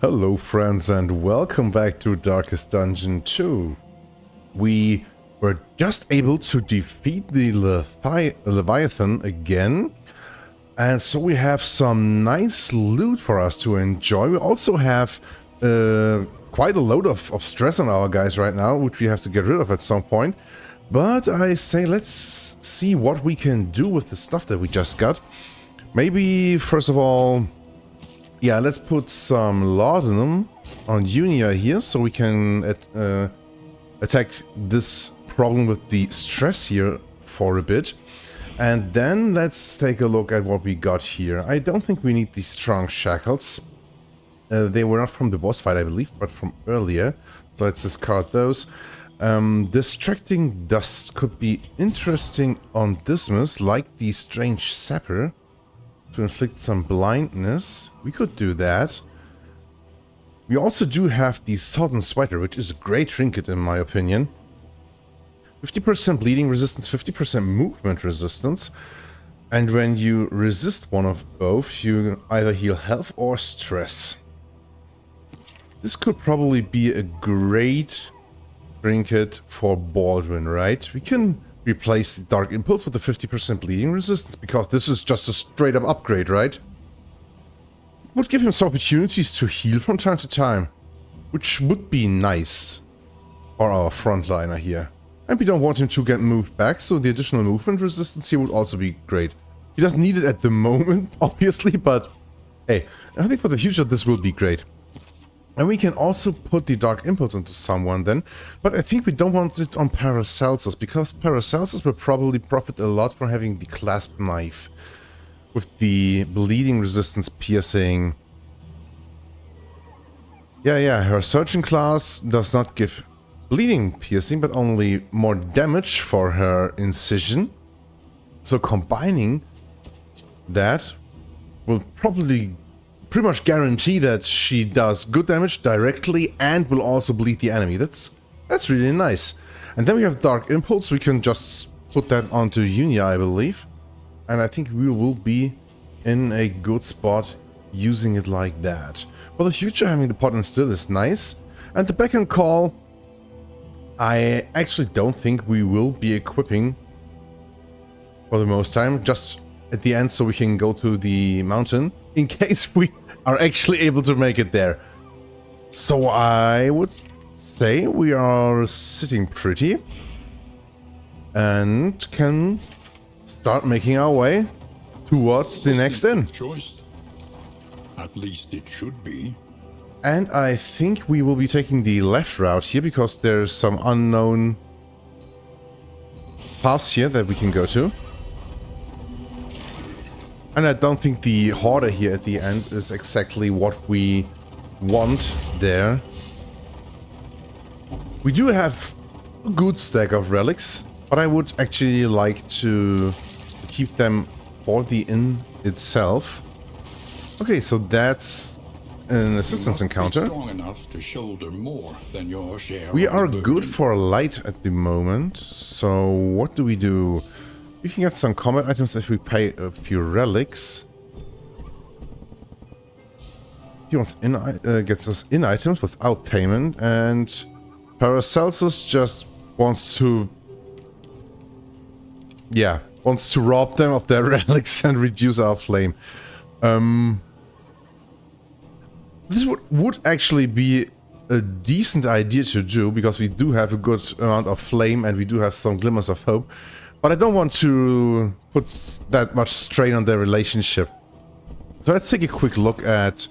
Hello friends and welcome back to Darkest Dungeon 2. We were just able to defeat the Leviathan again. And so we have some nice loot for us to enjoy. We also have quite a load of stress on our guys right now, which we have to get rid of at some point. But I say let's see what we can do with the stuff that we just got. Maybe first of all... yeah, let's put some laudanum on Unia here so we can attack this problem with the stress here for a bit. And then let's take a look at what we got here. I don't think we need these strong shackles. They were not from the boss fight, I believe, but from earlier. So let's discard those. Distracting dust could be interesting on Dismas, like the strange sapper. To inflict some blindness. We could do that. We also do have the Sodden Sweater, which is a great trinket in my opinion. 50% bleeding resistance, 50% movement resistance. And when you resist one of both, you either heal health or stress. This could probably be a great trinket for Baldwin, right? We can replace the Dark Impulse with the 50% bleeding resistance, because this is just a straight up upgrade, right? Would give him some opportunities to heal from time to time, which would be nice for our frontliner here. And we don't want him to get moved back, so the additional movement resistance here would also be great. He doesn't need it at the moment, obviously, but hey, I think for the future this will be great. And we can also put the Dark Impulse into someone then, but I think we don't want it on Paracelsus, because Paracelsus will probably profit a lot from having the clasp knife with the bleeding resistance piercing. Yeah, her surgeon class does not give bleeding piercing, but only more damage for her incision. So combining that will probably pretty much guarantee that she does good damage directly and will also bleed the enemy. That's really nice. And then we have Dark Impulse. We can just put that onto Unia, I believe. And I think we will be in a good spot using it like that. For the future, having the pot and still is nice. And the Beck and Call, I actually don't think we will be equipping for the most time. Just at the end so we can go to the mountain in case we are actually able to make it there. So I would say we are sitting pretty and can start making our way towards the next inn. Choice. At least it should be. And I think we will be taking the left route here because there's some unknown paths here that we can go to. And I don't think the hoarder here at the end is exactly what we want there. We do have a good stack of relics, but I would actually like to keep them for the inn itself. Okay, so that's an assistance encounter. Strong enough to shoulder more than your share. We are good for light at the moment, so what do? We can get some combat items if we pay a few relics. He wants gets us in items without payment, and Paracelsus just wants to... yeah, wants to rob them of their relics and reduce our flame. This would actually be a decent idea to do, because we do have a good amount of flame and we do have some glimmers of hope. But I don't want to put that much strain on their relationship. So let's take a quick look at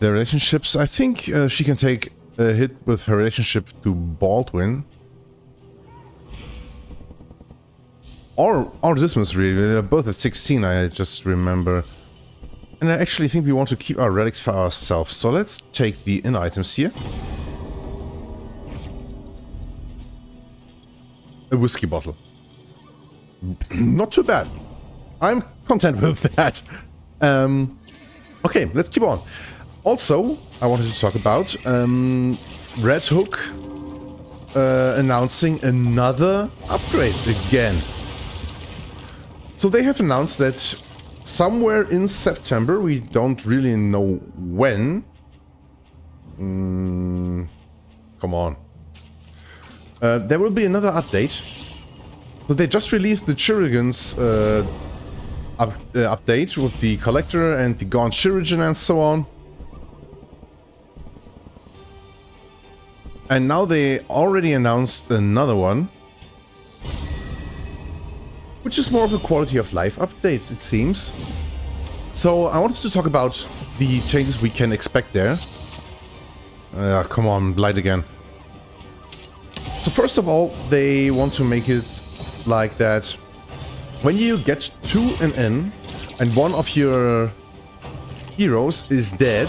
their relationships. I think she can take a hit with her relationship to Baldwin. Or Dismas, really. They're both at 16, I just remember. And I actually think we want to keep our relics for ourselves. So let's take the in items here. A whiskey bottle. Not too bad. I'm content with that. Okay, let's keep on. Also, I wanted to talk about RedHook announcing another upgrade again. So they have announced that somewhere in September. We don't really know when. Come on. There will be another update. So they just released the Shuriken's update with the Collector and the Gaunt Shuriken and so on. And now they already announced another one, which is more of a quality of life update, it seems. So I wanted to talk about the changes we can expect there. Come on, Blight again. So first of all, they want to make it like that when you get to an inn and one of your heroes is dead.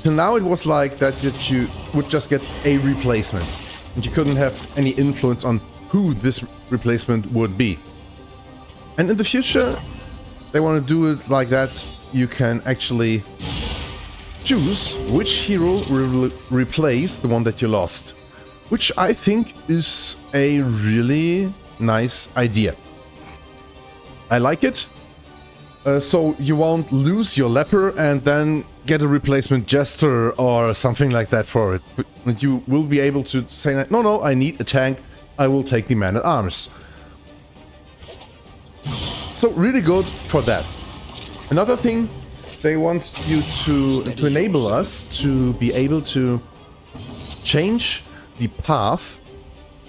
Till now it was like that you would just get a replacement and you couldn't have any influence on who this replacement would be. And in the future they want to do it like that. You can actually choose which hero will replace the one that you lost, which I think is a really nice idea. I like it. So you won't lose your leper and then get a replacement jester or something like that for it. But you will be able to say, no, I need a tank, I will take the man-at-arms. So really good for that. Another thing, they want you to enable us to be able to change the path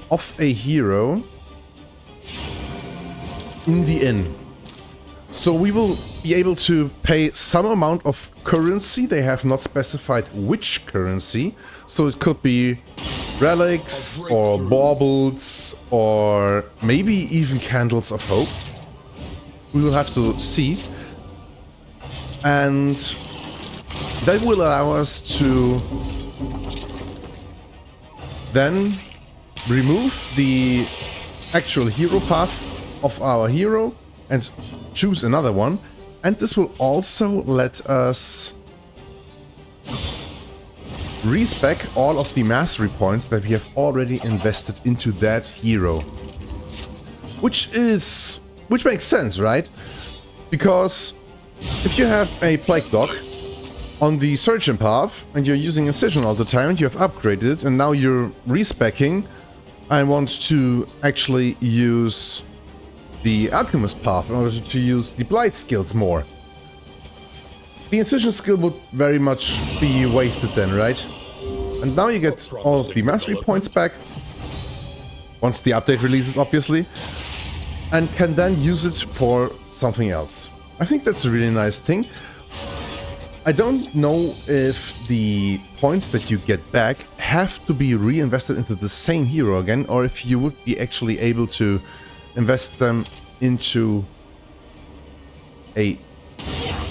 of a hero in the inn. So we will be able to pay some amount of currency. They have not specified which currency. So it could be relics or baubles or maybe even candles of hope. We will have to see. And that will allow us to then remove the actual hero path of our hero and choose another one, and this will also let us respec all of the mastery points that we have already invested into that hero. Which makes sense, right? Because if you have a Plague Dog on the Surgeon path and you're using Incision all the time and you have upgraded it and now you're respecing, I want to actually use the Alchemist path in order to use the Blight skills more. The Incision skill would very much be wasted then, right? And now you get all of the mastery points back, once the update releases obviously, and can then use it for something else. I think that's a really nice thing. I don't know if the points that you get back have to be reinvested into the same hero again, or if you would be actually able to invest them into a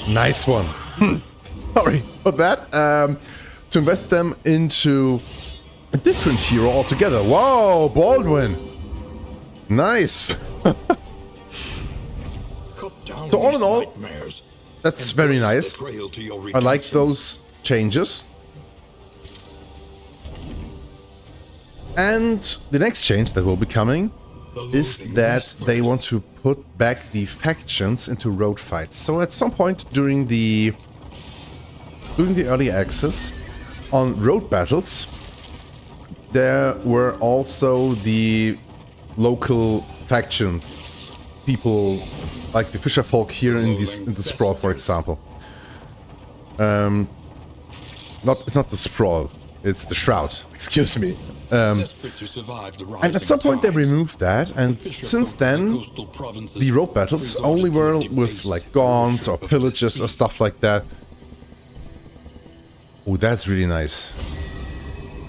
nice one. Sorry for that. To invest them into a different hero altogether. Whoa, Baldwin! Nice! So all in all, that's very nice. I like those changes. And the next change that will be coming is that they want to put back the factions into road fights. So at some point during the early access on road battles, there were also the local faction people, like the fisher folk here in the sprawl, for example. It's not the sprawl, it's the shroud. Excuse me. And at some point they removed that, and since then the road battles only were with like gaunts or pillages or stuff like that. Oh, that's really nice.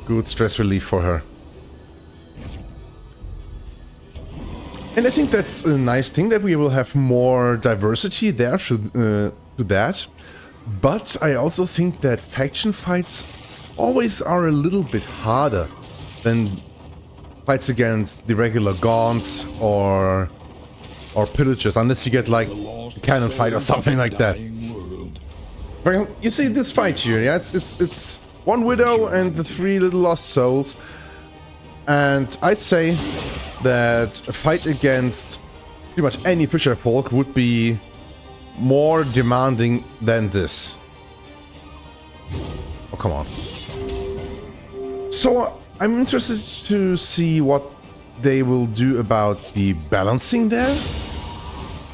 Good stress relief for her. And I think that's a nice thing that we will have more diversity there to that. But I also think that faction fights always are a little bit harder than fights against the regular gaunts or pillagers, unless you get like a cannon fight or something like that. You see this fight here, yeah? It's one widow and the 3 little lost souls, and I'd say that a fight against pretty much any fisher folk would be more demanding than this. Oh, come on. So I'm interested to see what they will do about the balancing there.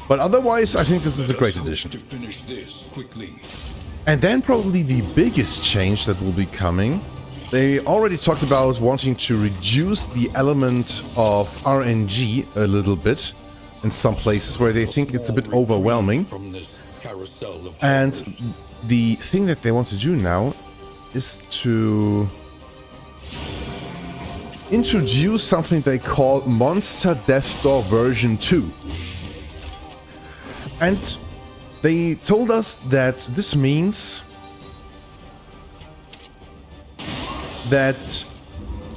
But otherwise, I think this is a great addition. To finish this quickly. And then probably the biggest change that will be coming. They already talked about wanting to reduce the element of RNG a little bit in some places where they think it's a bit overwhelming. From this carousel of And horrors. the thing that they want to do now is to introduce something they call Monster Death Door version 2. And they told us that this means that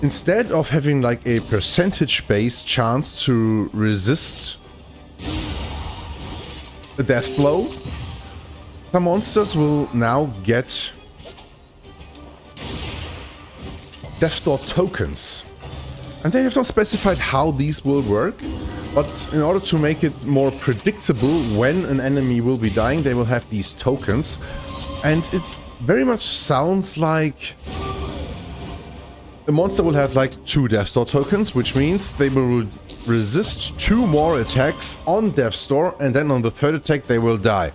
instead of having like a percentage-based chance to resist a death blow, some monsters will now get Death Door tokens. And they have not specified how these will work, but in order to make it more predictable when an enemy will be dying, they will have these tokens. And it very much sounds like a monster will have like 2 Death Door tokens, which means they will resist 2 more attacks on Death Door, and then on the 3rd attack they will die.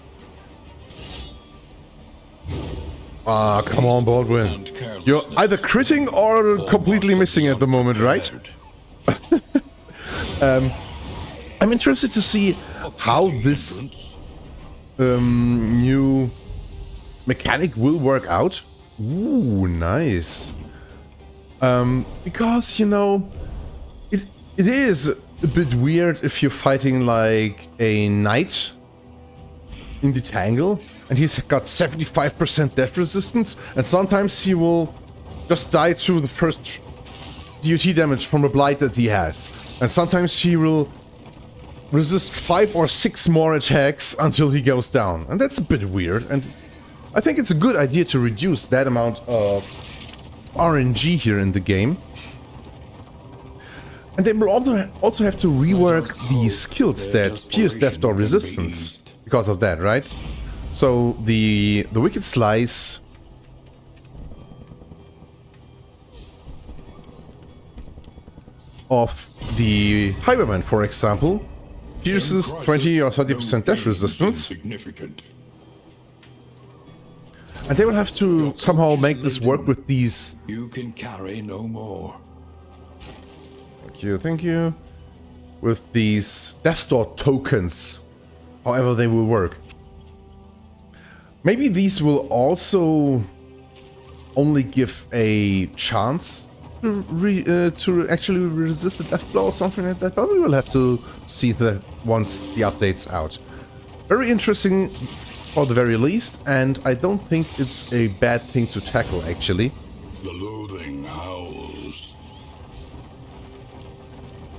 Ah, come on, Baldwin. You're either critting or completely missing at the moment, right? I'm interested to see how this new mechanic will work out. Ooh, nice. Because, you know, it is a bit weird if you're fighting like a knight in the Tangle and he's got 75% death resistance, and sometimes he will just die through the first DOT damage from a blight that he has. And sometimes he will resist 5 or 6 more attacks until he goes down. And that's a bit weird, and I think it's a good idea to reduce that amount of RNG here in the game. And they will also have to rework the skills that pierce Death Door resistance because of that, right? So the Wicked Slice of the Highwayman, for example, pierces 20 or 30% death resistance. And they will have to somehow make this work with these. You can carry no more. Thank you. With these Death Door tokens, however they will work. Maybe these will also only give a chance to actually resist a death blow or something like that, but we will have to see that once the update's out. Very interesting for the very least, and I don't think it's a bad thing to tackle, actually. The loathing howls.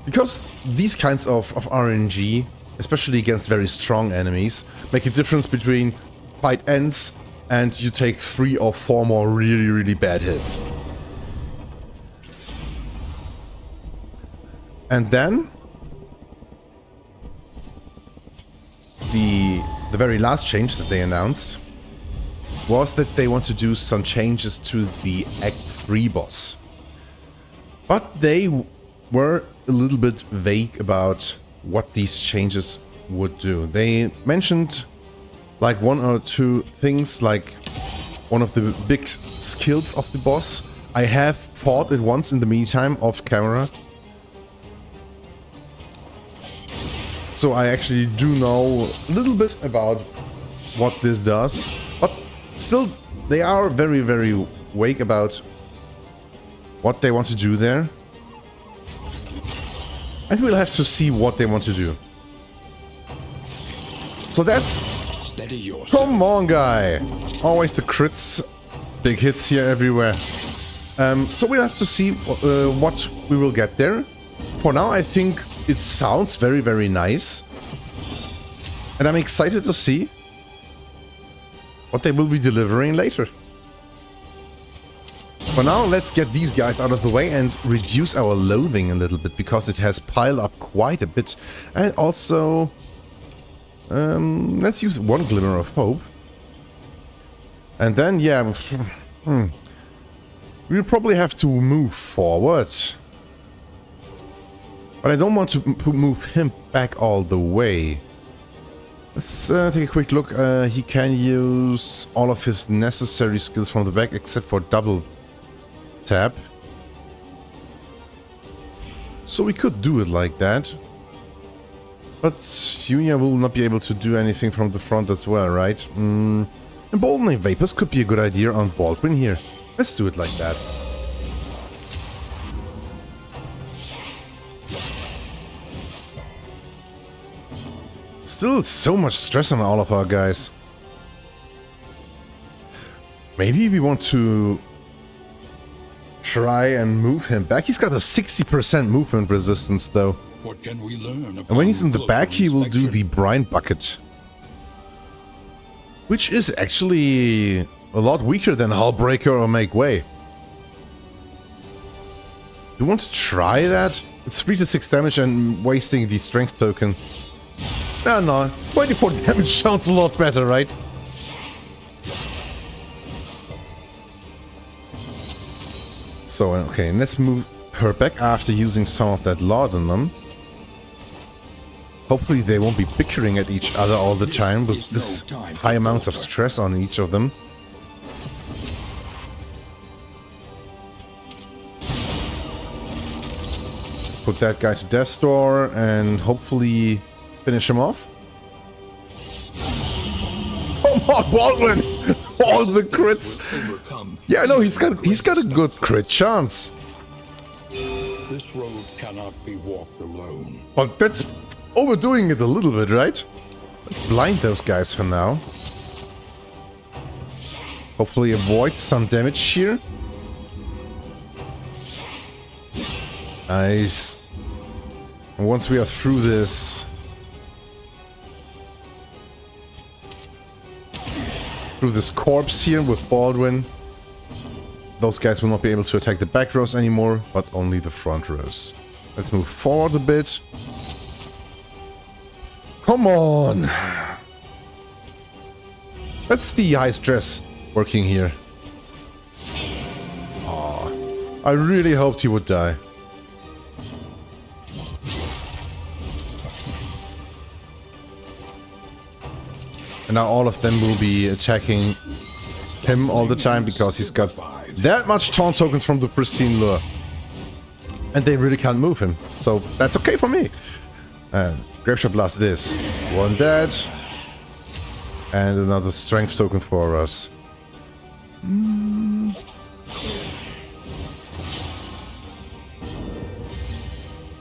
Because these kinds of RNG, especially against very strong enemies, make a difference between fight ends and you take 3 or 4 more really bad hits. And then the very last change that they announced was that they want to do some changes to the Act 3 boss. But they were a little bit vague about what these changes would do. They mentioned like 1 or 2 things, like one of the big skills of the boss. I have fought it once in the meantime off camera, so I actually do know a little bit about what this does, but still they are very vague about what they want to do there. And we'll have to see what they want to do. So that's... Steady yourself. Come on, guy! Always the crits, big hits here everywhere. So we'll have to see what we will get there. For now, I think it sounds very nice. And I'm excited to see what they will be delivering later. For now, let's get these guys out of the way and reduce our loathing a little bit, because it has piled up quite a bit. And also, let's use one glimmer of hope. And then, yeah, we'll probably have to move forward. But I don't want to move him back all the way. Let's take a quick look. He can use all of his necessary skills from the back, except for double tap. So we could do it like that. But Junior will not be able to do anything from the front as well, right? Emboldening Vapors could be a good idea on Baldwin here. Let's do it like that. Still so much stress on all of our guys. Maybe we want to try and move him back. He's got a 60% movement resistance though. What can we learn? And when he's in the back, he will do the brine bucket. Which is actually a lot weaker than Hullbreaker or Make Way. You want to try that? It's 3 to 6 damage and wasting the strength token. Ah, no, 24 damage sounds a lot better, right? So, okay, let's move her back after using some of that laudanum. Hopefully they won't be bickering at each other all the time with this high amounts of stress on each of them. Let's put that guy to Death's Door and hopefully finish him off. Come on, Baldwin! All the crits! Yeah, no, he's got a good crit chance. This road cannot be walked alone. But that's overdoing it a little bit, right? Let's blind those guys for now. Hopefully avoid some damage here. Nice. And once we are through this... through this corpse here with Baldwin, those guys will not be able to attack the back rows anymore, but only the front rows. Let's move forward a bit. Come on! That's the high stress working here. Aw, I really hoped he would die. And now all of them will be attacking him all the time because he's got that much taunt tokens from the pristine lure. And they really can't move him. So that's okay for me. And Graveshot Blast this. One dead. And another strength token for us.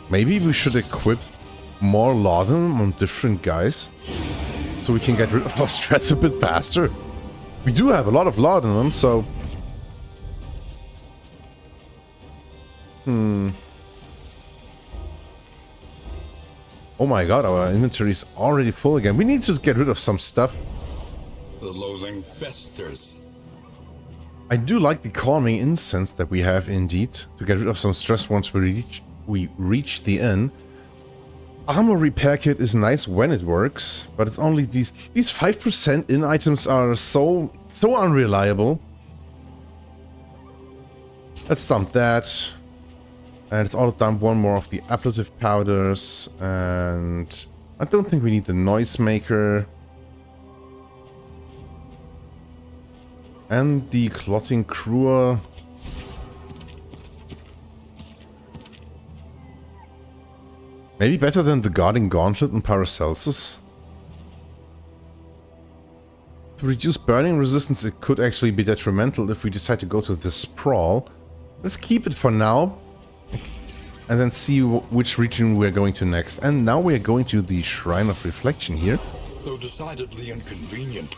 Maybe we should equip more laudanum on different guys, so we can get rid of our stress a bit faster. We do have a lot of laudanum, so... Oh my god, our inventory is already full again. We need to get rid of some stuff. The loathing festers. I do like the calming incense that we have indeed, to get rid of some stress once we reach the inn. Armor repair kit is nice when it works, but it's only these 5% in items are so unreliable. Let's dump that. And let's auto dump one more of the ablative powders, and I don't think we need the noisemaker. And the clotting cruer. Maybe better than the guarding gauntlet and Paracelsus. To reduce burning resistance, it could actually be detrimental if we decide to go to the sprawl. Let's keep it for now. And then see which region we're going to next. And now we're going to the Shrine of Reflection here. Though decidedly inconvenient,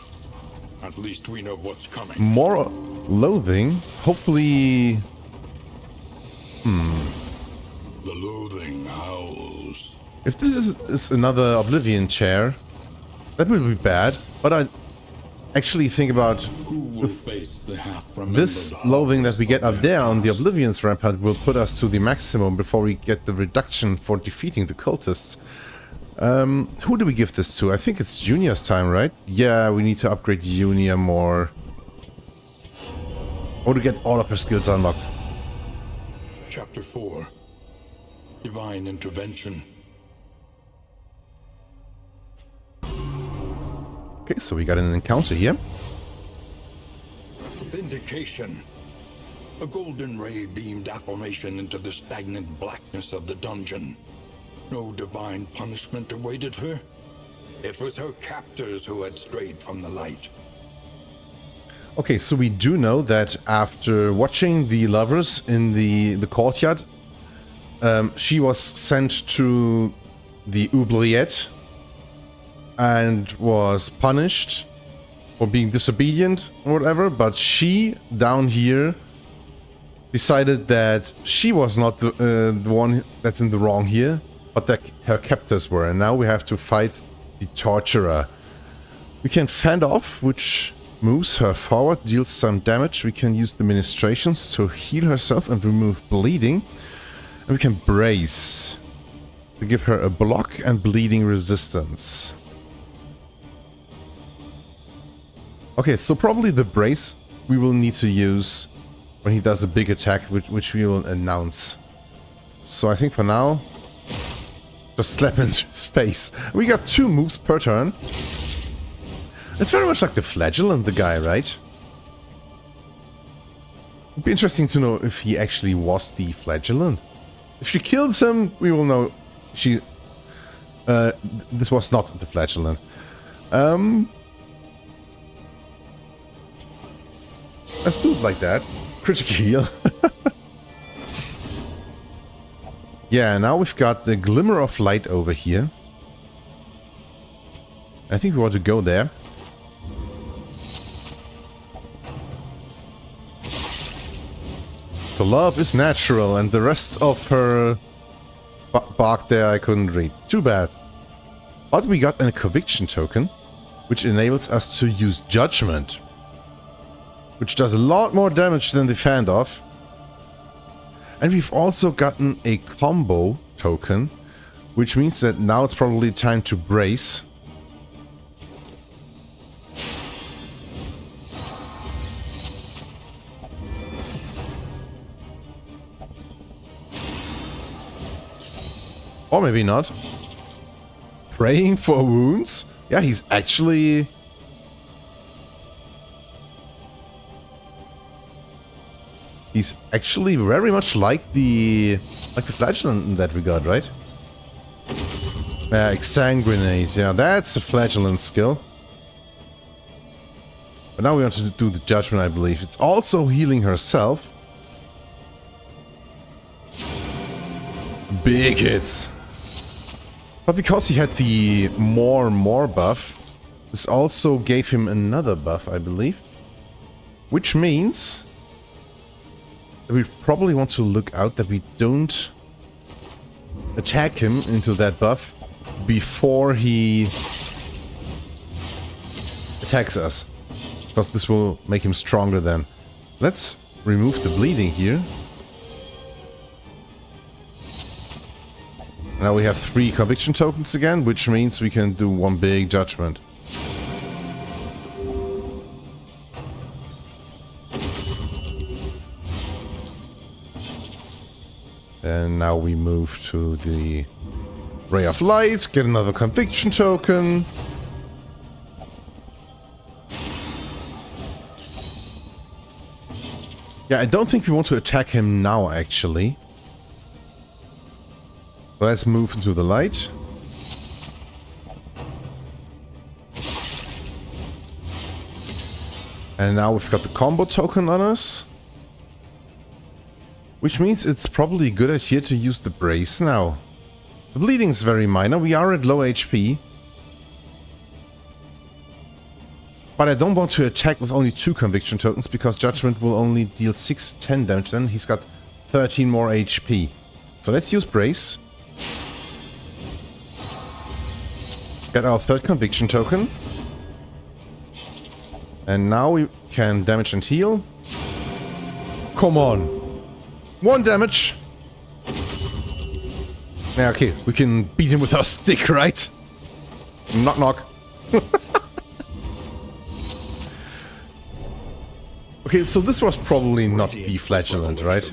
at least we know what's coming. More loathing. Hopefully... The loathing howls. If this is another Oblivion chair, that will be bad. But I actually think about... Who will face the this loathing that we get up there on the Oblivion's rampart will put us to the maximum before we get the reduction for defeating the cultists. Who do we give this to? I think it's Junior's time, right? Yeah, we need to upgrade Junior more. Or to get all of her skills unlocked. Chapter 4. Divine Intervention. Okay, so we got an encounter here. Vindication. A golden ray beamed affirmation into the stagnant blackness of the dungeon. No divine punishment awaited her. It was her captors who had strayed from the light. Okay, so we do know that after watching the lovers in the courtyard, she was sent to the oubliette and was punished for being disobedient or whatever, but she, down here, decided that she was not the one that's in the wrong here, but that her captors were, and now we have to fight the torturer. We can fend off, which moves her forward, deals some damage. We can use the ministrations to heal herself and remove bleeding. And we can brace to give her a block and bleeding resistance. Okay, so probably the brace we will need to use when he does a big attack, which we will announce. So I think for now, just slap in his face. We got 2 moves per turn. It's very much like the flagellant, the guy, right? It'd be interesting to know if he actually was the flagellant. If she kills him, we will know this was not the flagellant. Let's do it like that. Critical heal. Yeah, now we've got the glimmer of light over here. I think we want to go there. So love is natural, and the rest of her bark there I couldn't read. Too bad. But we got a conviction token, which enables us to use judgment, which does a lot more damage than the Fandoff. And we've also gotten a combo token, which means that now it's probably time to brace. Or maybe not. Praying for wounds? Yeah, he's actually... He's actually very much like the flagellant in that regard, right? Exsanguinate. Yeah, that's a flagellant skill. But now we have to do the judgment, I believe. It's also healing herself. Big hits. But because he had the more buff, this also gave him another buff, I believe. Which means that we probably want to look out that we don't attack him into that buff before he attacks us. Because this will make him stronger then. Let's remove the bleeding here. Now we have 3 conviction tokens again, which means we can do one big judgment. And now we move to the Ray of Light, get another conviction token. Yeah, I don't think we want to attack him now, actually. Let's move into the light. And now we've got the combo token on us. Which means it's probably a good idea to use the brace now. The bleeding is very minor. We are at low HP. But I don't want to attack with only 2 conviction tokens because judgment will only deal 6-10 damage. Then he's got 13 more HP. So let's use brace. Get our 3rd conviction token. And now we can damage and heal. Come on. 1 damage. Yeah, okay. We can beat him with our stick, right? Knock, knock. Okay, so this was probably not the flagellant, right?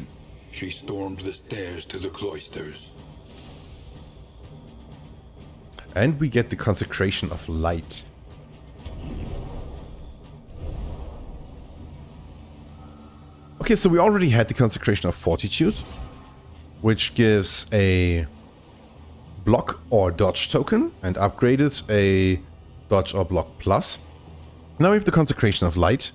She stormed the stairs to the cloisters. And we get the consecration of light. Okay, so we already had the consecration of fortitude, which gives a block or dodge token, and upgraded a dodge or block plus. Now we have the consecration of light,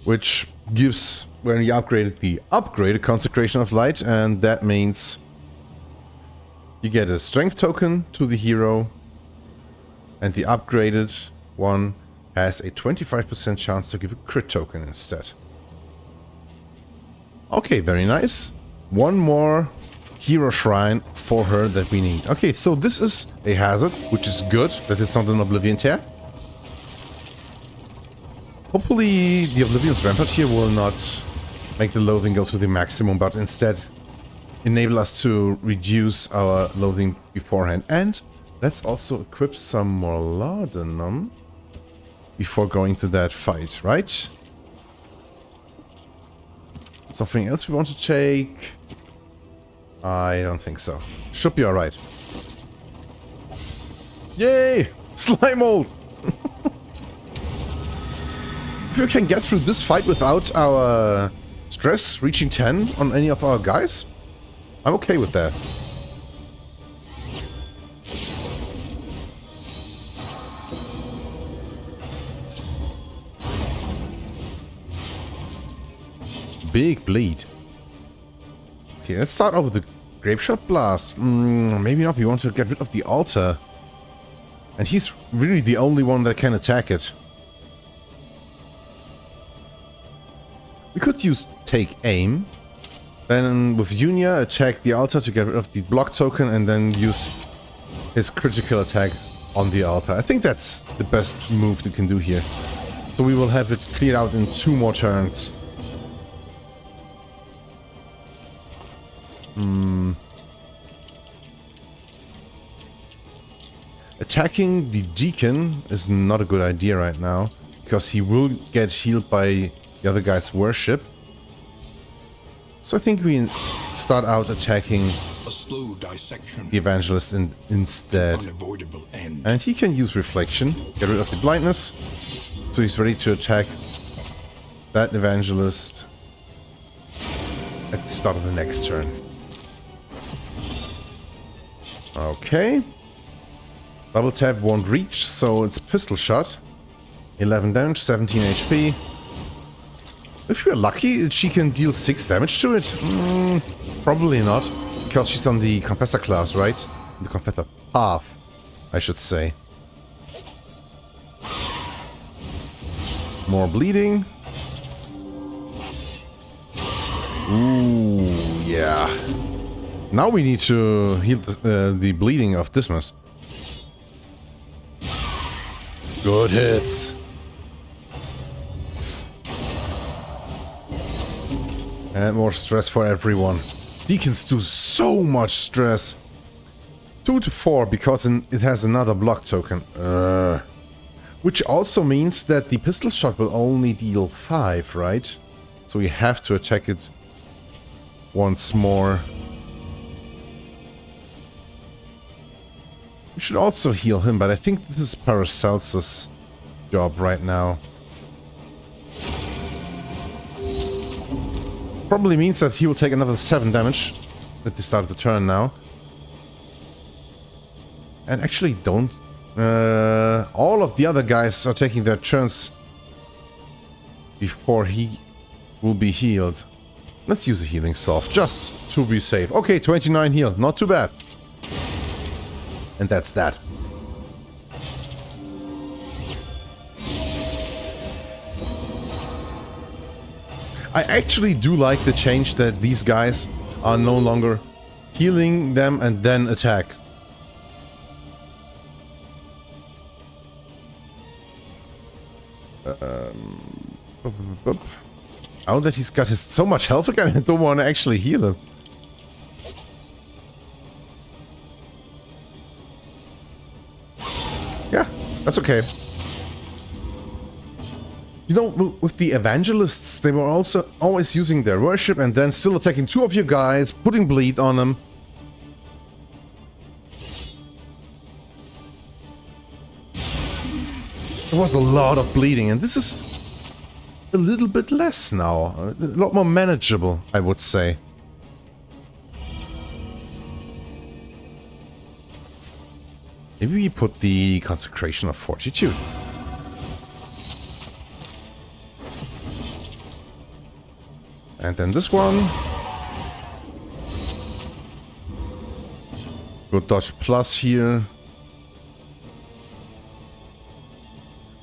which gives, when we upgraded the upgraded consecration of light, and that means you get a strength token to the hero, and the upgraded one has a 25% chance to give a crit token instead. Okay, very nice. One more hero shrine for her that we need. Okay, so this is a hazard, which is good that it's not an Oblivion Tear. Hopefully the Oblivion's Rampart here will not make the loathing go to the maximum, but instead enable us to reduce our loathing beforehand. And let's also equip some more laudanum before going to that fight, right? Something else we want to take? I don't think so. Should be alright. Yay! Slime mold! If we can get through this fight without our stress reaching 10 on any of our guys, I'm okay with that. Big bleed. Okay, let's start off with the Grapeshot Blast. Maybe not, we want to get rid of the altar. And he's really the only one that can attack it. We could use Take Aim. Then with Junia, attack the altar to get rid of the block token and then use his critical attack on the altar. I think that's the best move we can do here. So we will have it cleared out in 2 more turns. Attacking the Deacon is not a good idea right now, because he will get healed by the other guy's worship. So I think we start out attacking A slow dissection. the Evangelist instead. Unavoidable end. And he can use Reflection, get rid of the blindness, so he's ready to attack that Evangelist at the start of the next turn. Okay. Double tap won't reach, so it's pistol shot. 11 damage, 17 HP. If you're lucky, she can deal 6 damage to it. Probably not, because she's on the Confessor class, right? The Confessor path, I should say. More bleeding. Ooh, yeah. Now we need to heal the bleeding of Dismas. Good hits. And more stress for everyone. Deacons do so much stress. 2 to 4 because it has another block token. Which also means that the pistol shot will only deal 5, right? So we have to attack it once more. We should also heal him, but I think this is Paracelsus' job right now. Probably means that he will take another 7 damage at the start of the turn now. And actually don't... all of the other guys are taking their turns before he will be healed. Let's use a healing salve, just to be safe. Okay, 29 heal, not too bad. And that's that. I actually do like the change that these guys are no longer healing them and then attack. Now that he's got so much health again, I don't want to actually heal him. Yeah, that's okay. You know, with the evangelists, they were also always using their worship and then still attacking two of your guys, putting bleed on them. There was a lot of bleeding, and this is a little bit less now. A lot more manageable, I would say. Maybe we put the Consecration of Fortitude. And then this one. Good dodge plus here.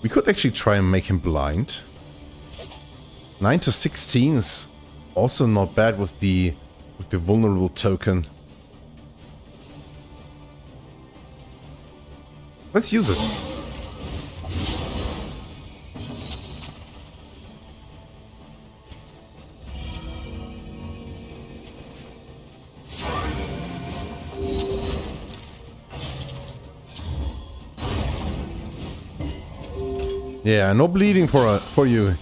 We could actually try and make him blind. 9 to 16 is also not bad with the vulnerable token. Let's use it. Yeah, no bleeding for you.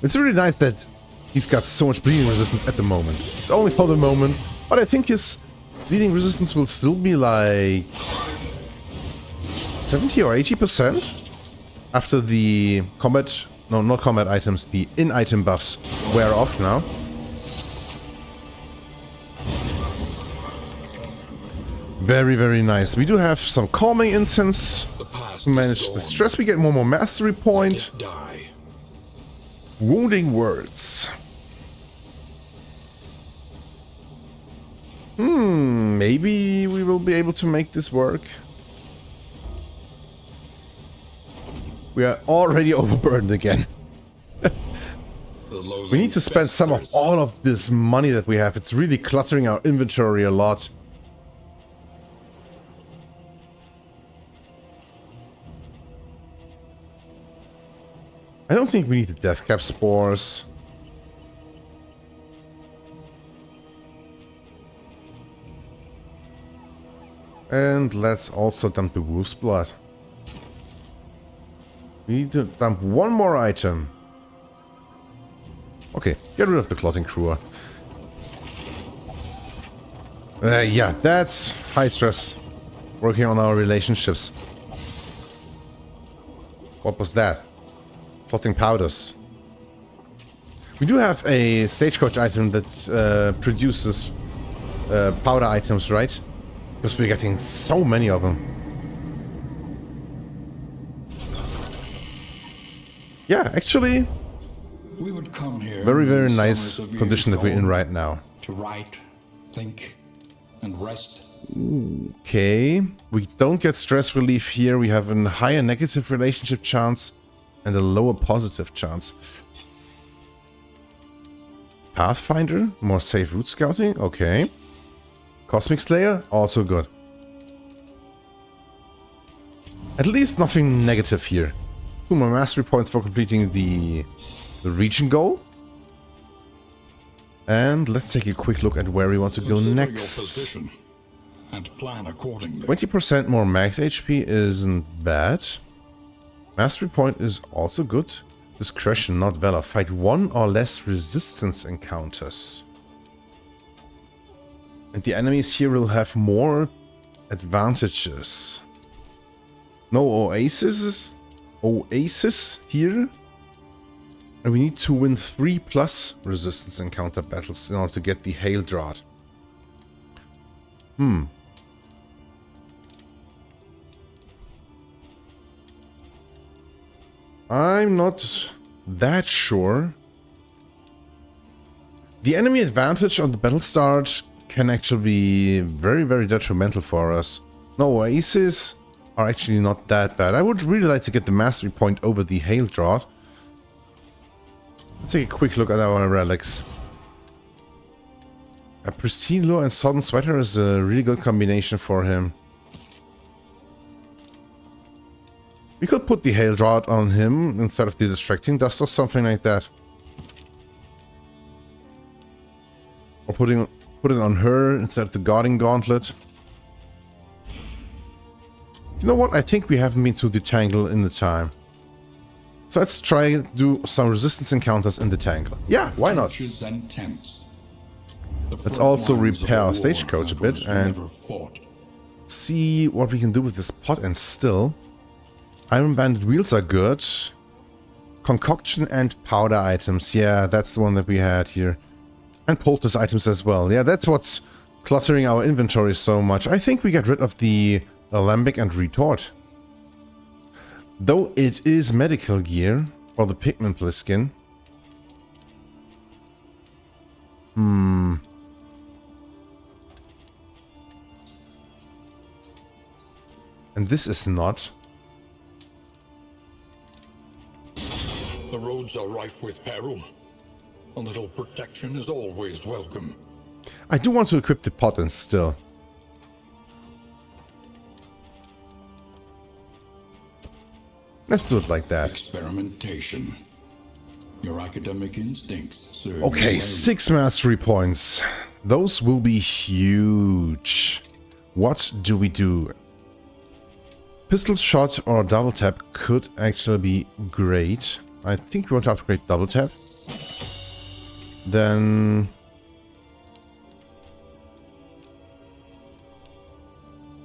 It's really nice that he's got so much bleeding resistance at the moment. It's only for the moment, but I think his bleeding resistance will still be like 70 or 80% after the combat, no, not combat items, the in-item buffs wear off now. Very, very nice. We do have some calming incense to manage the stress. We get one more mastery point. Wounding words. Maybe we will be able to make this work. We are already overburdened again. We need to spend some of all of this money that we have. It's really cluttering our inventory a lot. I don't think we need the death cap spores. And let's also dump the wolf's blood. We need to dump one more item. Okay, get rid of the clotting crewer. Yeah, that's high stress. Working on our relationships. What was that? Clotting powders. We do have a stagecoach item that produces powder items, right? Because we're getting so many of them. Yeah, actually, we would come here very, very nice condition that we're in right now. To write, think, and rest. Okay, we don't get stress relief here. We have a higher negative relationship chance and a lower positive chance. Pathfinder, more safe route scouting, okay. Cosmic Slayer, also good. At least nothing negative here. 2 more mastery points for completing the region goal. And let's take a quick look at where we want to go next. Your position and plan accordingly. 20% more max HP isn't bad. Mastery point is also good. Discretion, not valor. Fight 1 or less resistance encounters. And the enemies here will have more advantages. No oasis here. And we need to win 3+ resistance encounter battles in order to get the Hail Drought. I'm not that sure. The enemy advantage on the battle start can actually be very, very detrimental for us. No, oases are actually not that bad. I would really like to get the mastery point over the Hail Drought. Let's take a quick look at our relics. A pristine lure and sodden sweater is a really good combination for him. We could put the hail rod on him instead of the distracting dust or something like that. Or put it on her instead of the guarding gauntlet. You know what? I think we haven't been to the Tangle in the time. So let's try do some resistance encounters in the Tangle. Yeah, why not? Let's also repair our stagecoach a bit and see what we can do with this pot and still. Iron Banded wheels are good. Concoction and powder items. Yeah, that's the one that we had here. And poultice items as well. Yeah, that's what's cluttering our inventory so much. I think we got rid of the alembic and retort. Though it is medical gear for the pigment bliskin. And this is not. The roads are rife with peril. A little protection is always welcome. I do want to equip the pot and still. Let's do it like that. Experimentation. Your academic instincts serve. Okay, 6 mastery points. Those will be huge. What do we do? Pistol shot or double tap could actually be great. I think we want to upgrade double tap. Then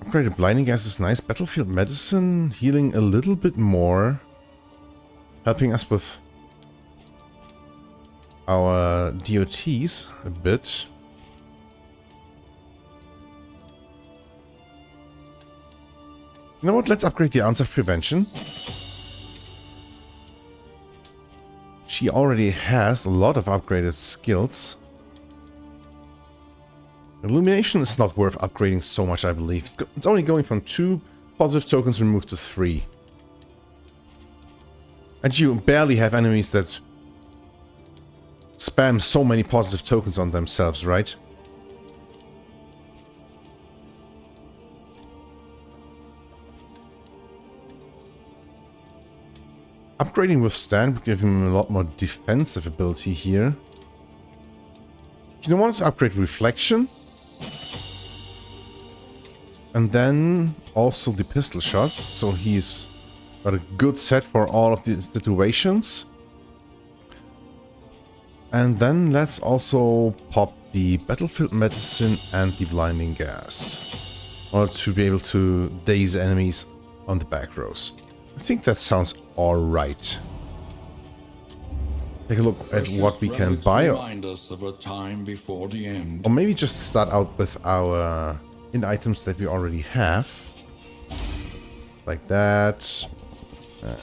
upgraded blinding gas is nice. Battlefield medicine, healing a little bit more. Helping us with our DOTs a bit. You know what? Let's upgrade the ounce of prevention. She already has a lot of upgraded skills. Illumination is not worth upgrading so much, I believe. It's only going from 2 positive tokens removed to 3. And you barely have enemies that spam so many positive tokens on themselves, right? Upgrading Withstand would give him a lot more defensive ability here. You don't want to upgrade Reflection. And then also the pistol shot, so he's got a good set for all of the situations. And then let's also pop the battlefield medicine and the blinding gas. In order to be able to daze enemies on the back rows. I think that sounds alright. Take a look at what we can buy. Or maybe just start out with our items that we already have. Like that.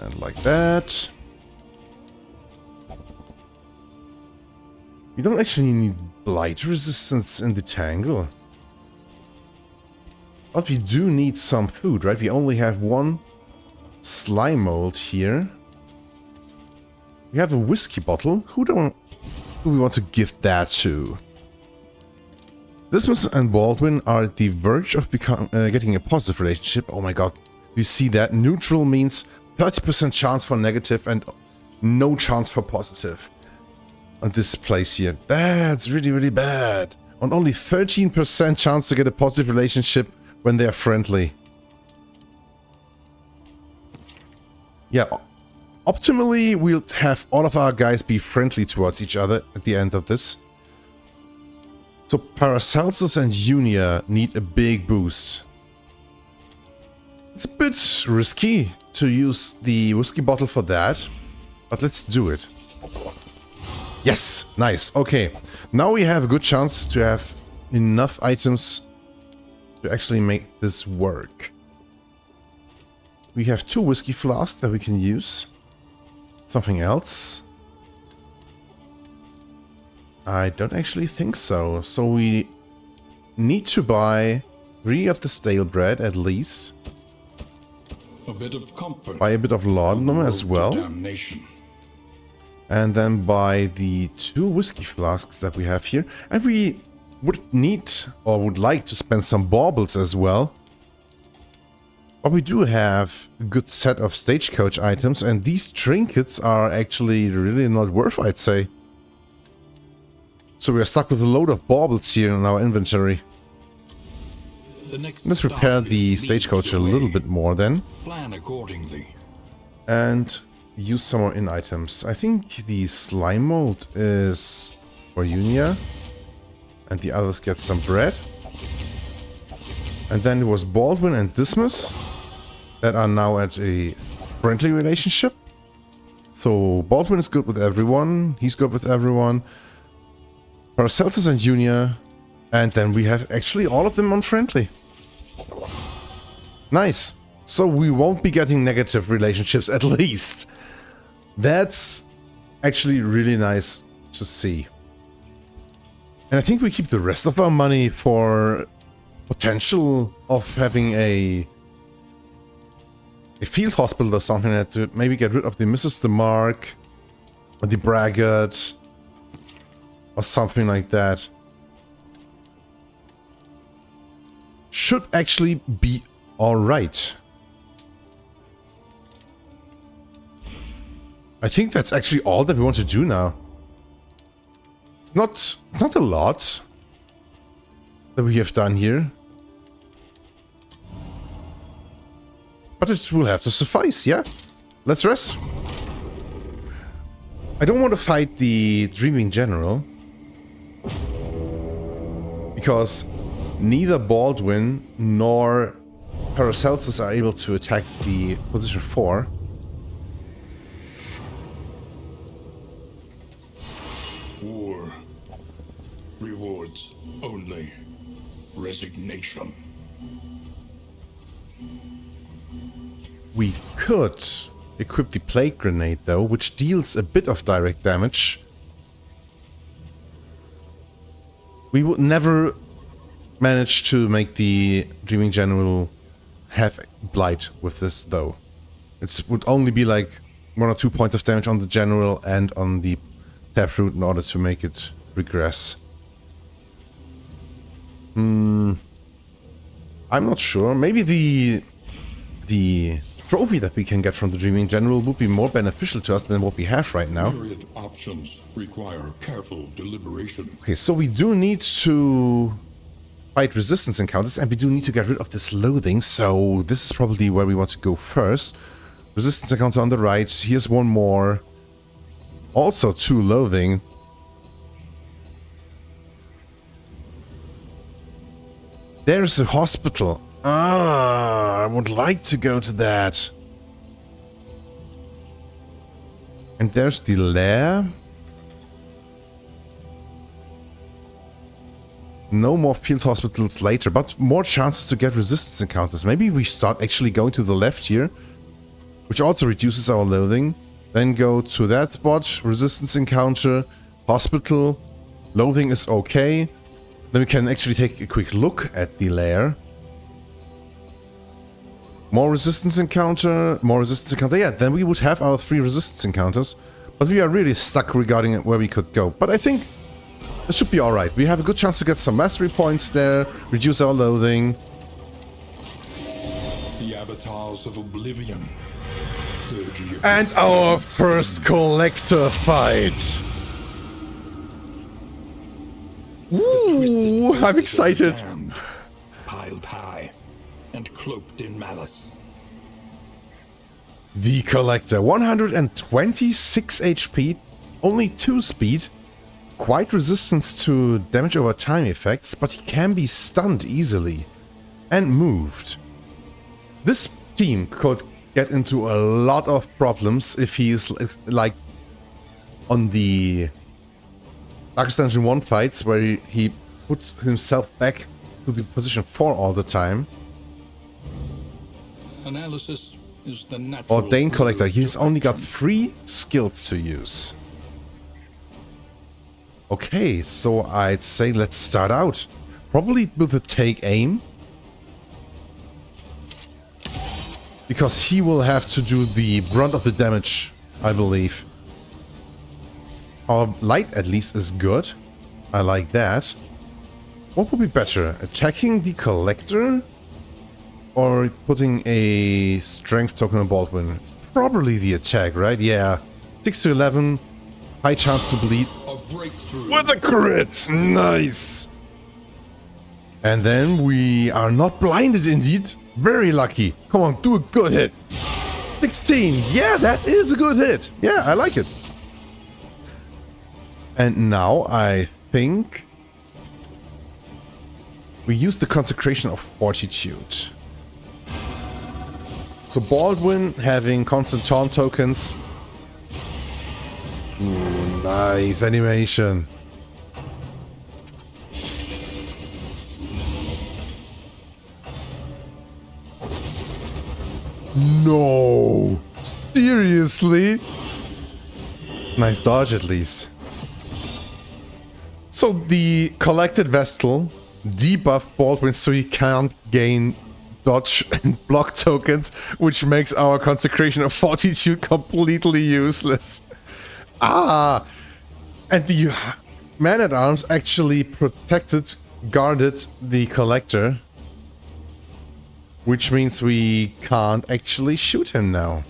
And like that. We don't actually need blight resistance in the Tangle. But we do need some food, right? We only have 1 slime mold here. We have a whiskey bottle. Who do we want to give that to? Dismas and Baldwin are at the verge of getting a positive relationship. Oh my god. You see that? Neutral means 30% chance for negative and no chance for positive. On this place here. That's really, really bad. And only 13% chance to get a positive relationship when they are friendly. Yeah, optimally, we'll have all of our guys be friendly towards each other at the end of this. So Paracelsus and Unia need a big boost. It's a bit risky to use the whiskey bottle for that, but let's do it. Yes, nice. Okay, now we have a good chance to have enough items to actually make this work. We have 2 whiskey flasks that we can use. Something else? I don't actually think so. So we need to buy 3 of the stale bread at least. A bit of comfort. Buy a bit of laudanum as well. And then buy the 2 whiskey flasks that we have here. And we would need or would like to spend some baubles as well. But we do have a good set of stagecoach items, and these trinkets are actually really not worth, I'd say. So we are stuck with a load of baubles here in our inventory. Let's repair the stagecoach a little bit more then. Plan accordingly. And use some more in items. I think the slime mold is for Unia. And the others get some bread. And then it was Baldwin and Dismas that are now at a friendly relationship. So Baldwin is good with everyone. He's good with everyone. Paracelsus and Unia. And then we have actually all of them on friendly. Nice. So we won't be getting negative relationships at least. That's actually really nice to see. And I think we keep the rest of our money for potential of having a field hospital or something that to maybe get rid of the Mrs. the Mark or the Braggart or something like that. Should actually be alright. I think that's actually all that we want to do now. It's not a lot that we have done here. But it will have to suffice, yeah? Let's rest. I don't want to fight the Dreaming General. Because neither Baldwin nor Paracelsus are able to attack the position 4. War. Rewards only. Resignation. We could equip the Plague Grenade though, which deals a bit of direct damage. We would never manage to make the Dreaming General have Blight with this though. It would only be like 1 or 2 points of damage on the General and on the Taproot in order to make it regress. I'm not sure. Maybe the trophy that we can get from the Dreaming General would be more beneficial to us than what we have right now. Myriad options require careful deliberation. Okay, so we do need to fight resistance encounters, and we do need to get rid of this loathing, so this is probably where we want to go first. Resistance encounter on the right. Here's one more. Also 2 loathing. There's a hospital. I would like to go to that. And there's the lair. No more field hospitals later, but more chances to get resistance encounters. Maybe we start actually going to the left here, which also reduces our loathing. Then go to that spot, resistance encounter, hospital, loathing is okay. Then we can actually take a quick look at the lair. More resistance encounter, yeah, then we would have our 3 resistance encounters. But we are really stuck regarding where we could go. But I think it should be alright. We have a good chance to get some mastery points there, reduce our loathing. The avatars of oblivion. And our first collector fight! Ooh, I'm excited! Piled high and cloaked in malice. The collector, 126 HP, only 2 speed, quite resistance to damage over time effects, but he can be stunned easily and moved. This team could get into a lot of problems if he is like on the Darkest Dungeon 1 fights where he puts himself back to the position 4 all the time. Analysis is the natural. Ordained Collector, he's only got 3 skills to use. Okay, so I'd say let's start out. Probably with the take aim. Because he will have to do the brunt of the damage, I believe. Our light at least is good. I like that. What would be better? Attacking the collector? or putting a strength token on Baldwin? It's probably the attack, right? Yeah. 6 to 11. High chance to bleed. A breakthrough. With a crit! Nice! And then we are not blinded indeed. Very lucky. Come on, do a good hit. 16. Yeah, that is a good hit. Yeah, I like it. And now I think we use the consecration of fortitude. So Baldwin having constant taunt tokens. Ooh, nice animation. No! Seriously? Nice dodge at least. So the collected Vestal debuff Baldwin so he can't gain dodge and block tokens, which makes our consecration of fortitude completely useless. Ah! And the man-at-arms actually guarded the collector, which means we can't actually shoot him now.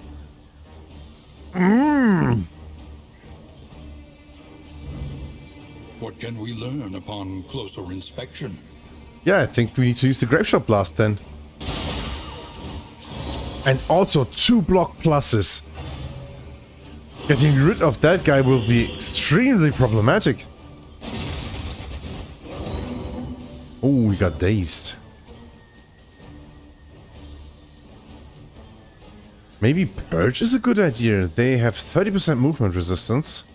What can we learn upon closer inspection? Yeah, I think we need to use the Grapeshot Blast then. And also 2 block pluses. Getting rid of that guy will be extremely problematic. Oh, we got dazed. Maybe Purge is a good idea. They have 30% movement resistance.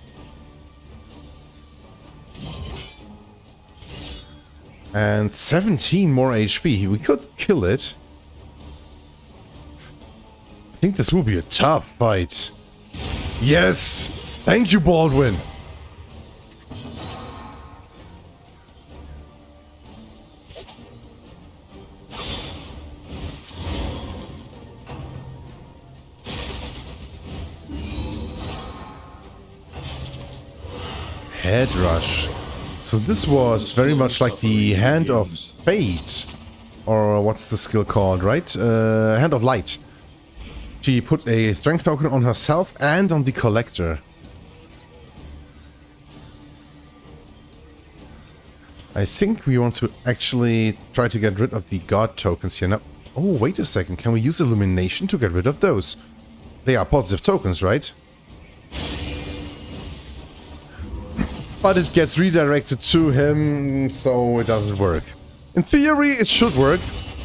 And 17 more HP. We could kill it. I think this will be a tough fight. Yes! Thank you, Baldwin! Head rush. So this was very much like the Hand of Fate. Or what's the skill called, right? Hand of Light. She put a strength token on herself and on the collector. I think we want to actually try to get rid of the god tokens here. Now, oh, wait a second. Can we use illumination to get rid of those? They are positive tokens, right? But it gets redirected to him, so it doesn't work. In theory, it should work,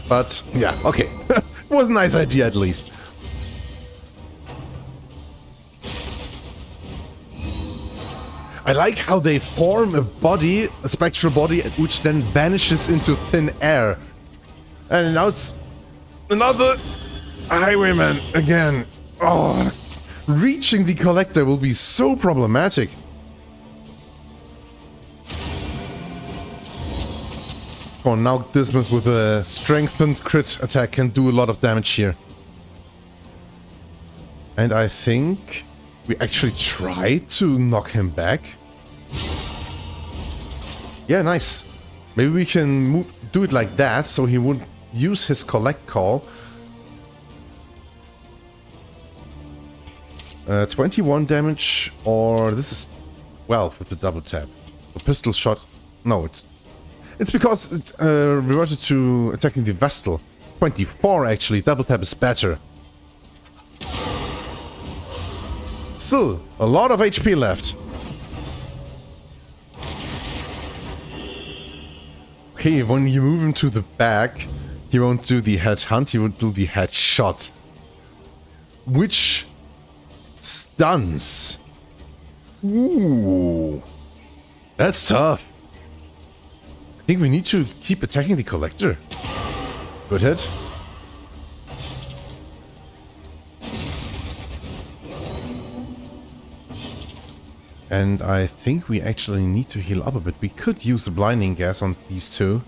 but yeah, okay. It was a nice idea at least. I like how they form a body, a spectral body, which then vanishes into thin air. And now it's another highwayman again. Oh, reaching the collector will be so problematic. Oh, now Dismas with a strengthened crit attack can do a lot of damage here. And I think we actually tried to knock him back. Yeah, nice. Maybe we can do it like that, so he wouldn't use his collect call. 21 damage, or this is 12 with the double tap. The pistol shot. No, it's because it reverted to attacking the Vestal. It's 24 actually. Double tap is better. Still, a lot of HP left. Okay, when you move him to the back, he won't do the head hunt, he will do the head shot. Which stuns. Ooh. That's tough. I think we need to keep attacking the collector. Good hit. And I think we actually need to heal up a bit. We could use the blinding gas on these two.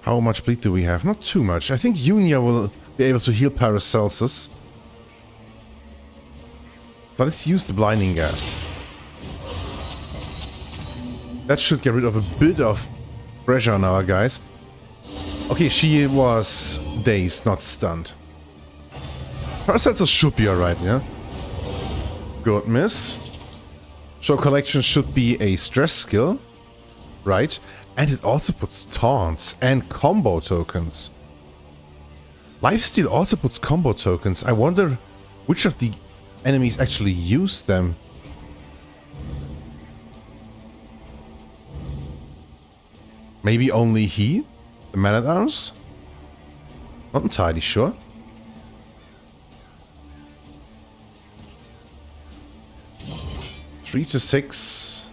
How much bleed do we have? Not too much. I think Unia will be able to heal Paracelsus. So let's use the blinding gas. That should get rid of a bit of pressure on our guys. Okay, she was dazed, not stunned. Parasites should be alright, yeah? Good miss. Show collection should be a stress skill. Right? And it also puts taunts and combo tokens. Lifesteal also puts combo tokens. I wonder which of the enemies actually use them. Maybe only he? The man-at-arms? Not entirely sure. Three to 6.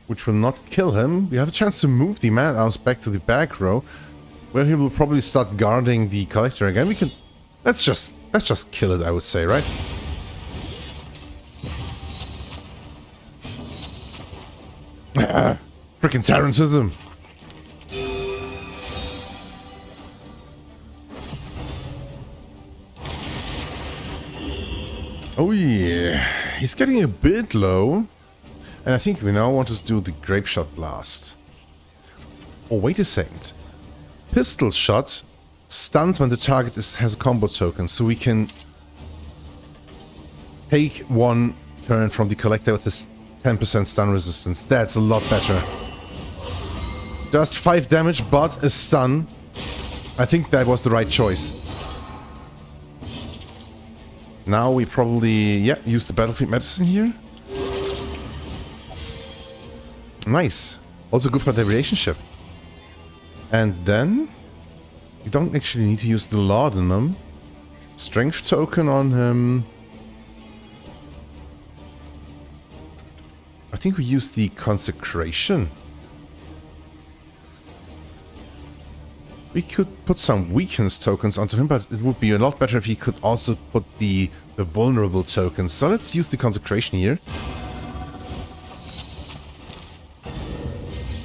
Which will not kill him. We have a chance to move the man-at-arms back to the back row, where he will probably start guarding the collector again. We can... Let's just kill it, I would say, right? Freaking Tarantism. Oh yeah, he's getting a bit low. And I think we now want to do the grape shot blast. Oh, wait a second. Pistol shot stuns when the target has a combo token, so we can take one turn from the collector with this 10% stun resistance. That's a lot better. Just 5 damage, but a stun. I think that was the right choice. Now we probably, yeah, use the battlefield medicine here. Nice. Also good for the relationship. And then you don't actually need to use the laudanum. Strength token on him. I think we use the consecration. We could put some weakness tokens onto him, but it would be a lot better if he could also put the vulnerable tokens. So let's use the consecration here.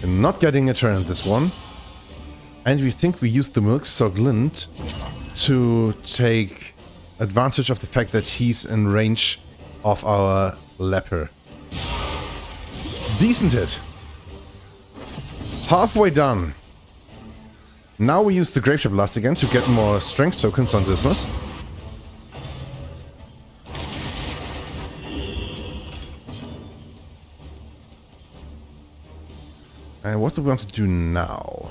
And not getting a turn at this one. And we think we used the Milksog Lint to take advantage of the fact that he's in range of our leper. Decent hit. Halfway done. Now we use the Grapeshot Blast again to get more strength tokens on Dismas. And what do we want to do now?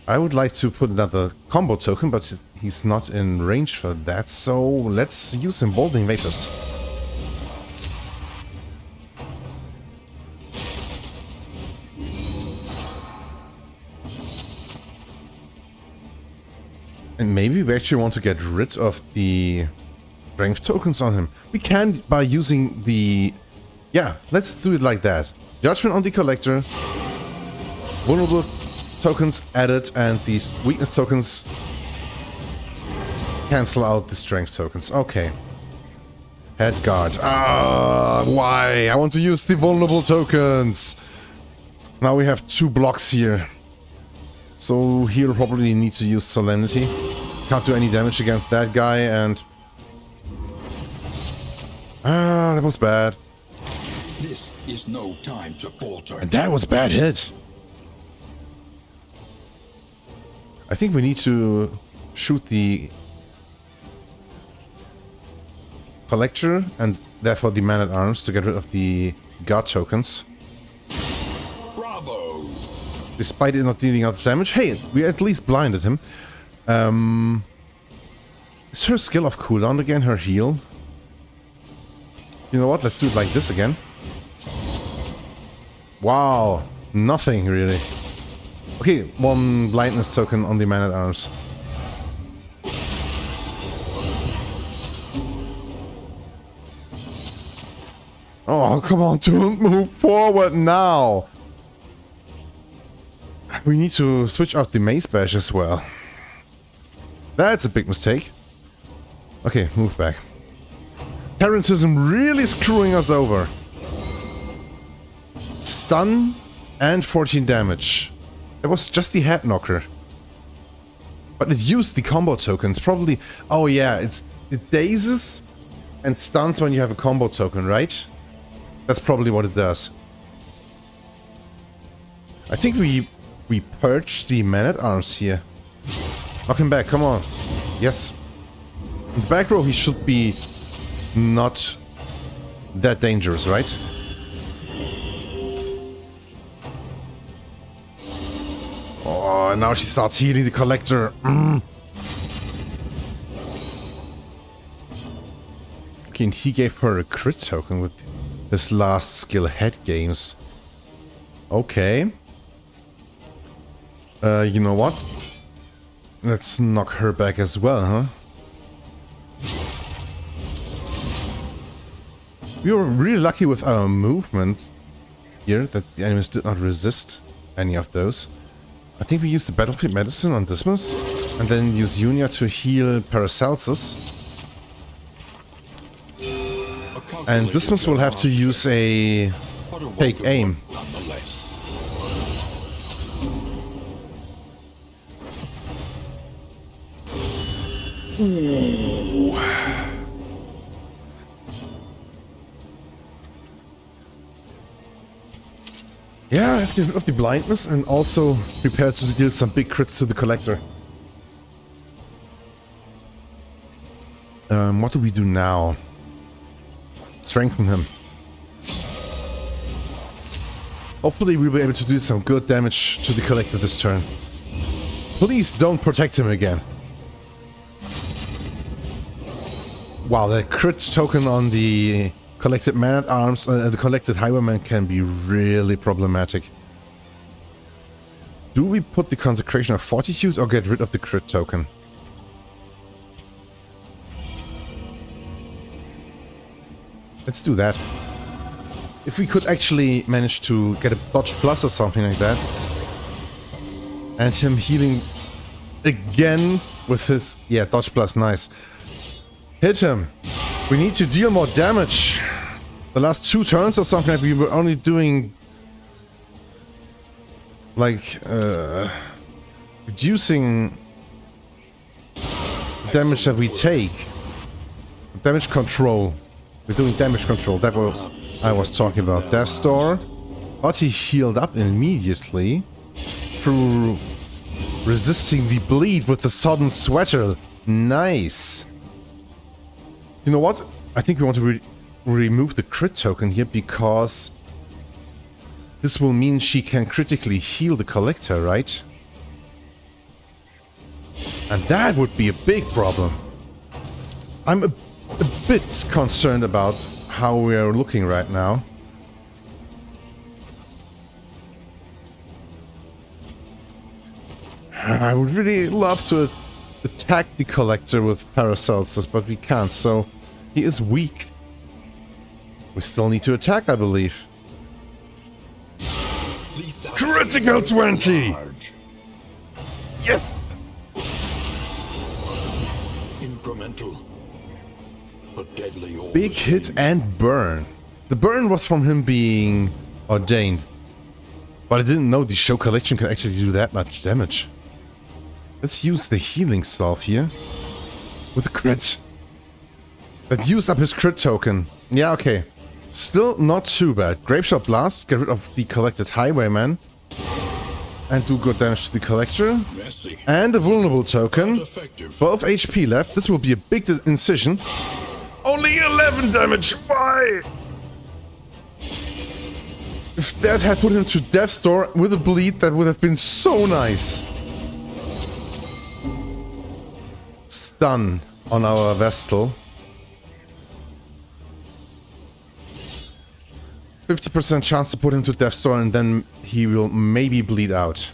I would like to put another combo token, but he's not in range for that, so let's use Emboldening Vapors. And maybe we actually want to get rid of the strength tokens on him. We can by using the... Yeah, let's do it like that. Judgment on the collector. Vulnerable tokens added, and these weakness tokens cancel out the strength tokens. Okay. Head guard. Ah, why? I want to use the vulnerable tokens. Now we have 2 blocks here. So he'll probably need to use Solemnity. Can't do any damage against that guy, and... Ah, that was bad. This is no time to falter. And that was a bad hit. I think we need to shoot the collector and therefore the man-at-arms to get rid of the guard tokens. Bravo! Despite it not dealing out damage. Hey, we at least blinded him. Is her skill off cooldown again? Her heal? You know what? Let's do it like this again. Wow. Nothing, really. Okay, 1 blindness token on the man-at-arms. Oh, come on, don't move forward now. We need to switch out the mace bash as well. That's a big mistake. Okay, move back. Tarantism really screwing us over. Stun and 14 damage. That was just the head knocker. But it used the combo tokens. Probably... Oh yeah, it dazes and stuns when you have a combo token, right? That's probably what it does. I think we purged the man-at-arms here. Knock him back, come on. Yes. In the back row he should be not that dangerous, right? Oh, now she starts healing the collector. Okay, and he gave her a crit token with his last skill, head games. Okay. You know what? Let's knock her back as well, huh? We were really lucky with our movement here, that the enemies did not resist any of those. I think we used the battlefield medicine on Dismas, and then use Unia to heal Paracelsus. And Dismas will have to use a take aim. Ooh. Yeah, I have to get rid of the blindness and also prepare to deal some big crits to the collector. What do we do now? Strengthen him. Hopefully we'll be able to do some good damage to the collector this turn. Please don't protect him again. Wow, the crit token on the collected man-at-arms, the collected highwayman can be really problematic. Do we put the consecration of fortitude or get rid of the crit token? Let's do that. If we could actually manage to get a dodge plus or something like that. And him healing again with his... Yeah, dodge plus, nice. Hit him. We need to deal more damage. The last 2 turns or something like we were only doing... like, reducing damage that we take. Damage control. We're doing damage control. That was I was talking about. Death Store. But he healed up immediately through resisting the bleed with the sodden sweater. Nice. You know what? I think we want to remove the crit token here because this will mean she can critically heal the collector, right? And that would be a big problem. I'm a bit concerned about how we are looking right now. I would really love to attack the collector with Paracelsus, but we can't, so he is weak. We still need to attack, I believe. Critical 20! Yes! Incremental, but deadly. Big hit and burn. The burn was from him being ordained. But I didn't know the show collection could actually do that much damage. Let's use the healing salve here. With the crit. That used up his crit token. Yeah, okay. Still not too bad. Grapeshot Blast, get rid of the collected highwayman. And do good damage to the collector. Messy. And the vulnerable token. 12 HP left. This will be a big incision. Only 11 damage. Why? If that had put him to Death's Door with a bleed, that would have been so nice. Stun on our Vestal. 50% chance to put him to Death's Door and then he will maybe bleed out.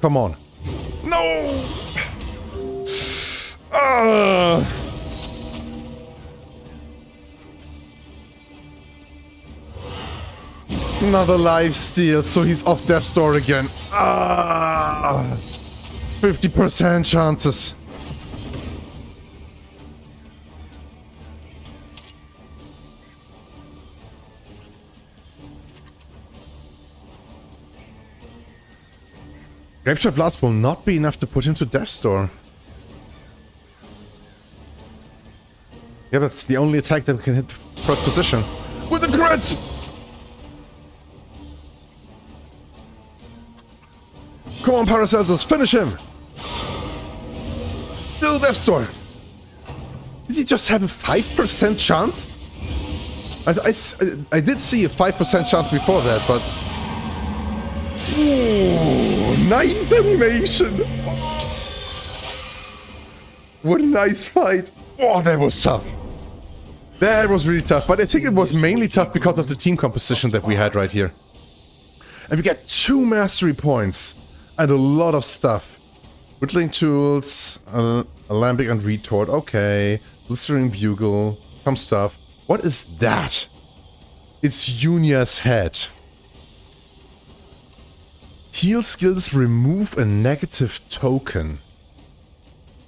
Come on. No! Another life steal, so he's off Death's Door again. 50% chances. Grapeshot Blast will not be enough to put him to Death's Door. Yeah, that's the only attack that we can hit first position. With a crit! Come on, Paracelsus, finish him! Still Death Store! Did he just have a 5% chance? I did see a 5% chance before that, but... Ooh, nice animation! What a nice fight! Oh, that was tough. That was really tough, but I think it was mainly tough because of the team composition that we had right here. And we get 2 mastery points and a lot of stuff. Whittling tools, alembic and retort, okay. Blistering bugle, some stuff. What is that? It's Yunia's head. Heal skills remove a negative token.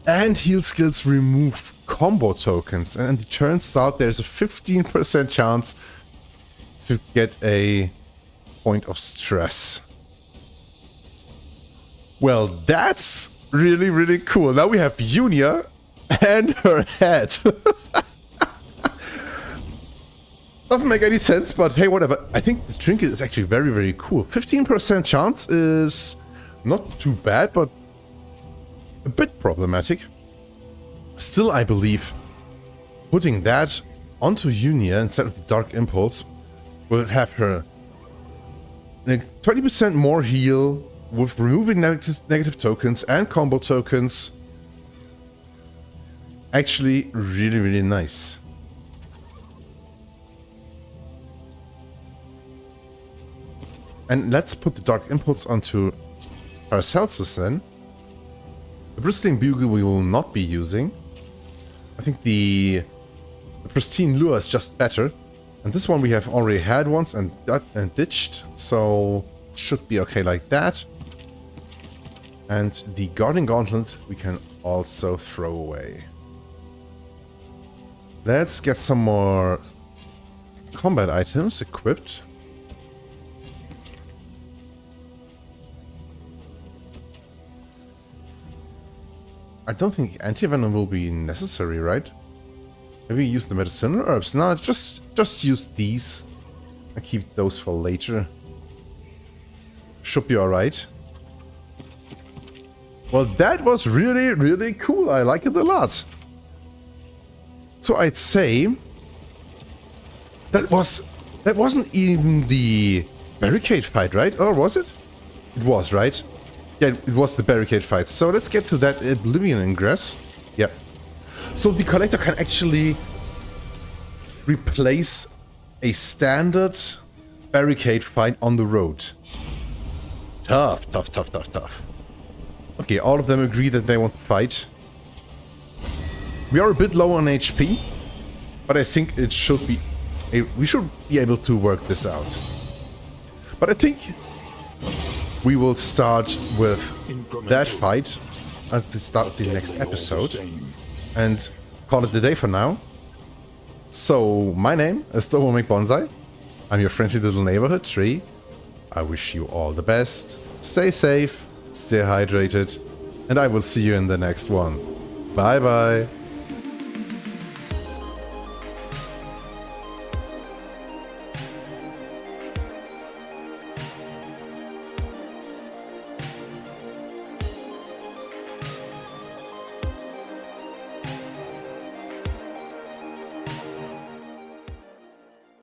And heal skills remove combo tokens. And it turns out there's a 15% chance to get a point of stress. Well, that's really, really cool. Now we have Yunia and her head. Doesn't make any sense, but hey, whatever. I think this trinket is actually very, very cool. 15% chance is not too bad, but a bit problematic. Still, I believe putting that onto Yunia instead of the Dark Impulse will have her 20% more heal with removing negative tokens and combo tokens. Actually, really, really nice. And let's put the Dark Impulse onto Paracelsus then. The Bristling Bugle we will not be using. I think the Pristine Lure is just better. And this one we have already had once and ditched, so should be okay like that. And the Guarding Gauntlet we can also throw away. Let's get some more combat items equipped. I don't think anti-venom will be necessary, right? Maybe use the medicinal herbs. No, just use these and keep those for later. Should be alright. Well, that was really, really cool. I like it a lot. So I'd say that wasn't even the barricade fight, right? Or was it? It was, right? Yeah, it was the barricade fight. So let's get to that Oblivion Ingress. Yep. So the collector can actually replace a standard barricade fight on the road. Tough, tough, tough, tough, tough. Okay, all of them agree that they want to fight. We are a bit low on HP, but I think it should be... we should be able to work this out. But I think we will start with that fight at the start of the next episode and call it a day for now. So, my name is Dominic Bonsai. I'm your friendly little neighborhood tree. I wish you all the best. Stay safe, stay hydrated, and I will see you in the next one. Bye bye.